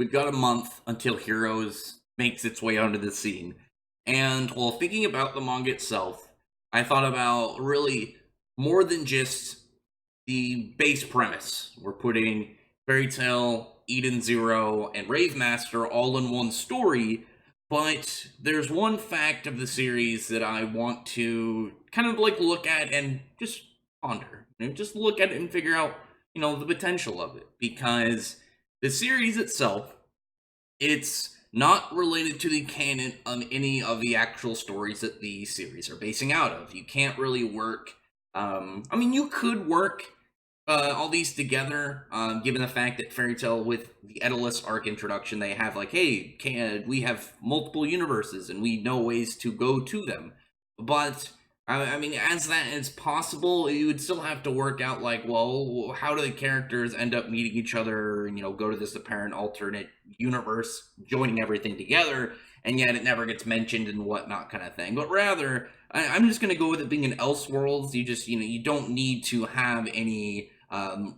we've got a month until Heroes makes its way onto the scene. And while thinking about the manga itself, I thought about really more than just the base premise. We're putting Fairy Tail, Eden Zero, and Rave Master all in one story, but there's one fact of the series that I want to kind of like look at and just ponder. Just look at it and figure out, the potential of it. Because the series itself, it's not related to the canon on any of the actual stories that the series are basing out of. You can't really work. You could work all these together, given the fact that Fairy Tail with the Edalus arc introduction, they have like, hey, we have multiple universes and we know ways to go to them. But as that is possible, you would still have to work out like, well, how do the characters end up meeting each other and go to this apparent alternate universe, joining everything together, and yet it never gets mentioned and whatnot, kind of thing. But rather, I'm just gonna go with it being an Elseworlds. You don't need to have any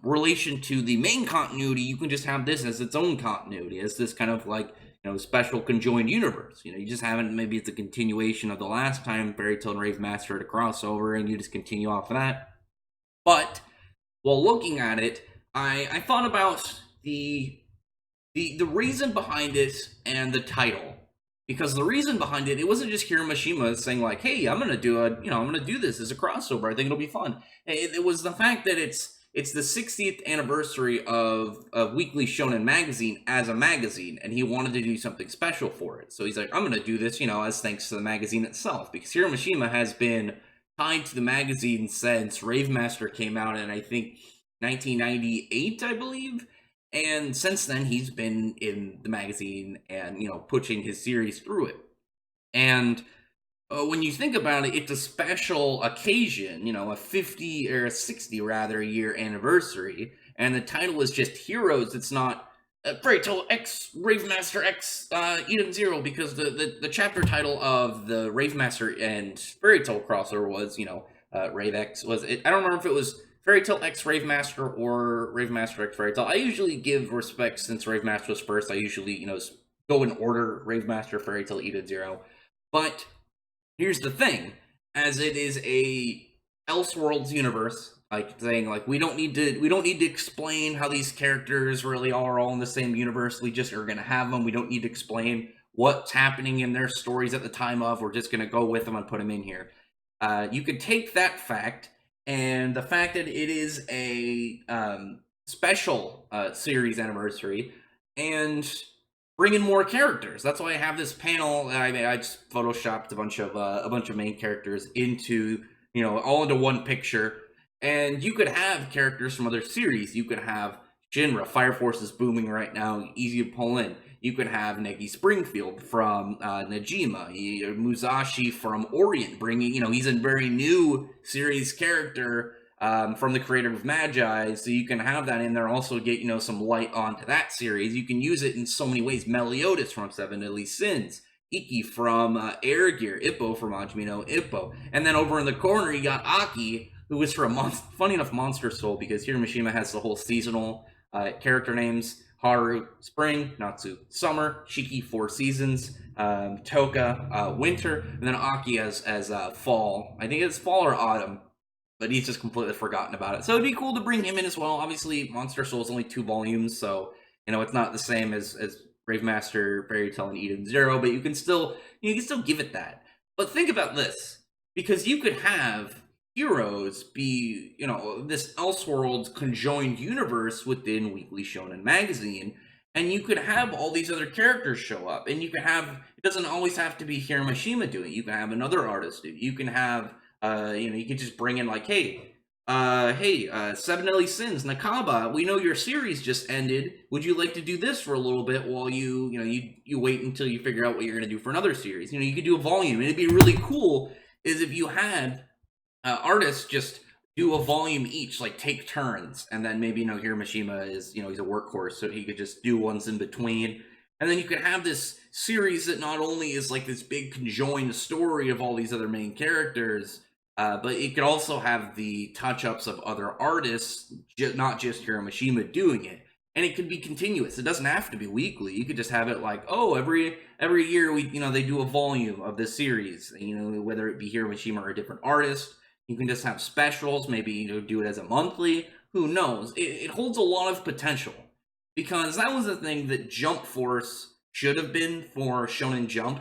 relation to the main continuity. You can just have this as its own continuity, as this kind of like special conjoined universe. You just haven't. Maybe it's a continuation of the last time Fairy Tail and Rave Master had a crossover, and you just continue off of that. But while looking at it, I thought about the reason behind it and the title. Because the reason behind it, it wasn't just Hiromashima saying like, "Hey, I'm gonna do this as a crossover. I think it'll be fun." It was the fact that it's the 60th anniversary of Weekly Shonen Magazine as a magazine, and he wanted to do something special for it. So he's like, I'm going to do this, as thanks to the magazine itself, because Hiromashima has been tied to the magazine since Rave Master came out in, I think, 1998, I believe. And since then, he's been in the magazine and, pushing his series through it. And when you think about it, it's a special occasion, a 50 or a 60 rather year anniversary, and the title is just Heroes. It's not Fairy Tail X Rave Master X Eden Zero, because the chapter title of the Rave Master and Fairy Tail crossover was Rave X. Was it? I don't remember if it was Fairy Tail X Rave Master or Rave Master X Fairy Tail. I usually give respect since Rave Master was first. I usually go in order: Rave Master, Fairy Tail, Eden Zero, but here's the thing, as it is a Elseworlds universe, like saying like we don't need to explain how these characters really are all in the same universe. We just are gonna have them. We don't need to explain what's happening in their stories at the time of. We're just gonna go with them and put them in here. You could take that fact and the fact that it is a special series anniversary and bring in more characters. That's why I have this panel. I just photoshopped a bunch of main characters into all into one picture, and you could have characters from other series. You could have Shinra. Fire Force is booming right now, easy to pull in. You could have Negi Springfield from Najima, Musashi from Orient, bringing he's a very new series character. From the creator of Magi, so you can have that in there. Also get some light onto that series. You can use it in so many ways. Meliodas from Seven Deadly Sins, Iki from Air Gear, Ippo from Hajime no Ippo, and then over in the corner you got Aki, who is from funny enough Monster Soul, because Hiromashima has the whole seasonal character names: Haru Spring, Natsu Summer, Shiki Four Seasons, Toka Winter, and then Aki as Fall. I think it's Fall or Autumn, but he's just completely forgotten about it. So it'd be cool to bring him in as well. Obviously, Monster Soul is only 2 volumes, so it's not the same as Brave Master, Fairy Tail, and Eden Zero, but you can still give it that. But think about this, because you could have Heroes be this Elseworlds conjoined universe within Weekly Shonen Magazine, and you could have all these other characters show up, and you can have, it doesn't always have to be Hiromashima doing it. You can have another artist do it. You can have you could just bring in like, hey, Seven Deadly Sins, Nakaba, we know your series just ended. Would you like to do this for a little bit while you wait until you figure out what you're going to do for another series? You could do a volume, and it'd be really cool is if you had artists just do a volume each, like take turns, and then maybe Hiromashima is he's a workhorse, so he could just do ones in between. And then you could have this series that not only is like this big conjoined story of all these other main characters, but it could also have the touch-ups of other artists, not just Hiromashima doing it. and it could be continuous. It doesn't have to be weekly. You could just have it like, oh, every year we they do a volume of this series. Whether it be Hiro Mishima or a different artist. You can just have specials. Maybe do it as a monthly. Who knows? It holds a lot of potential, because that was the thing that Jump Force should have been for Shonen Jump.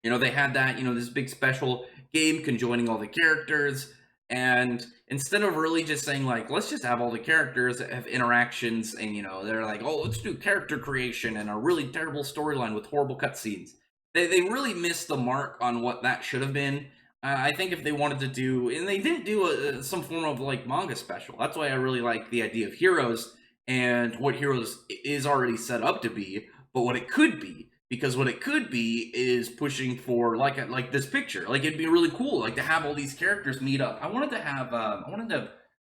They had that, this big special game conjoining all the characters, and instead of really just saying, like, let's just have all the characters have interactions, and, they're like, oh, let's do character creation and a really terrible storyline with horrible cutscenes. They really missed the mark on what that should have been. I think if they wanted to do, and they didn't do some form of, like, manga special. That's why I really like the idea of Heroes and what Heroes is already set up to be, but what it could be. Because what it could be is pushing for like this picture. Like, it'd be really cool, like, to have all these characters meet up. I wanted to have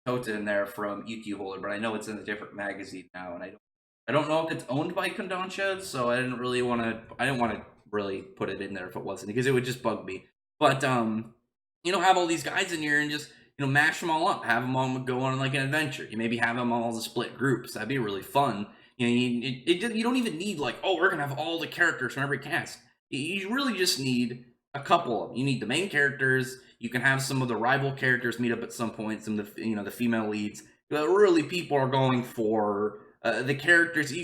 Tota in there from UQ Holder, but I know it's in a different magazine now, and I don't know if it's owned by Kodansha, so I didn't want to really put it in there if it wasn't, because it would just bug me. But have all these guys in here and just mash them all up, have them all go on like an adventure. You maybe have them all as a split groups. That'd be really fun. You don't even need, like, oh, we're going to have all the characters from every cast. You really just need a couple of them. You need the main characters. You can have some of the rival characters meet up at some point, some of the, the female leads. But really, people are going for the characters. This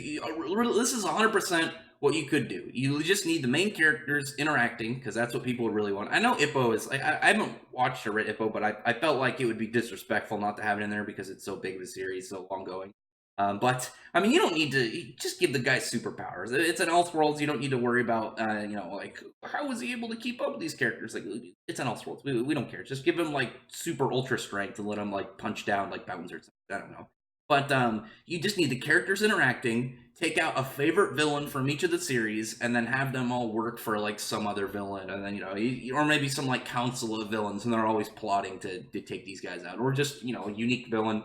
is 100% what you could do. You just need the main characters interacting, because that's what people would really want. I know Ippo is, I haven't watched or read Ippo, but I felt like it would be disrespectful not to have it in there because it's so big of a series, so long going. But I mean, you don't need to just give the guy superpowers. It's an Elseworlds. You don't need to worry about, like, how was he able to keep up with these characters? Like, it's an Elseworlds. We don't care. Just give him, like, super ultra strength and let him, like, punch down like mountains or something. I don't know. But you just need the characters interacting. Take out a favorite villain from each of the series, and then have them all work for, like, some other villain, and then or maybe some, like, council of villains, and they're always plotting to take these guys out, or just a unique villain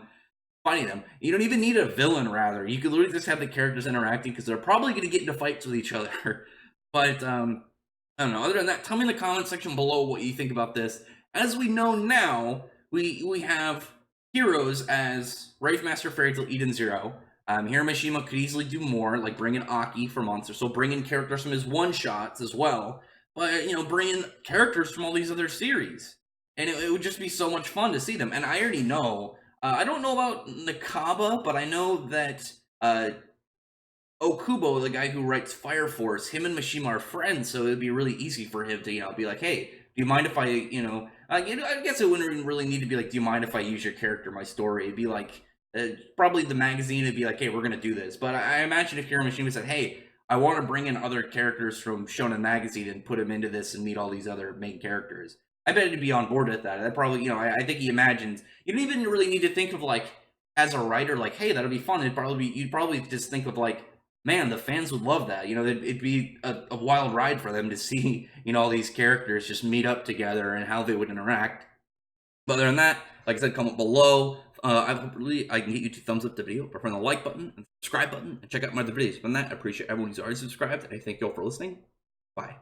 fighting them. You don't even need a villain, rather. You could literally just have the characters interacting, because they're probably going to get into fights with each other. But, I don't know. Other than that, tell me in the comment section below what you think about this. As we know now, we have Heroes as Rave Master Fairy Tail Eden Zero. Hiro Mishima could easily do more, like bring in Aki for Monster, so bring in characters from his one-shots as well. But, bring in characters from all these other series. And it would just be so much fun to see them. And I already know... I don't know about Nakaba, but I know that Okubo, the guy who writes Fire Force, him and Mishima are friends, so it'd be really easy for him to, be like, hey, do you mind if I, I guess it wouldn't really need to be like, do you mind if I use your character, my story? It'd be like, probably the magazine would be like, hey, we're going to do this. But I imagine if Hiro Mishima said, hey, I want to bring in other characters from Shonen Magazine and put them into this and meet all these other main characters, I bet he'd be on board with that. That probably, I think he imagines. You don't even really need to think of, like, as a writer, like, hey, that'll be fun. You'd probably just think of, like, man, the fans would love that. It'd be a wild ride for them to see, all these characters just meet up together and how they would interact. But other than that, like I said, comment below. I can get you 2 thumbs up the video, press on the like button and subscribe button, and check out my other videos. Other than that, I appreciate everyone who's already subscribed, and I thank you all for listening. Bye.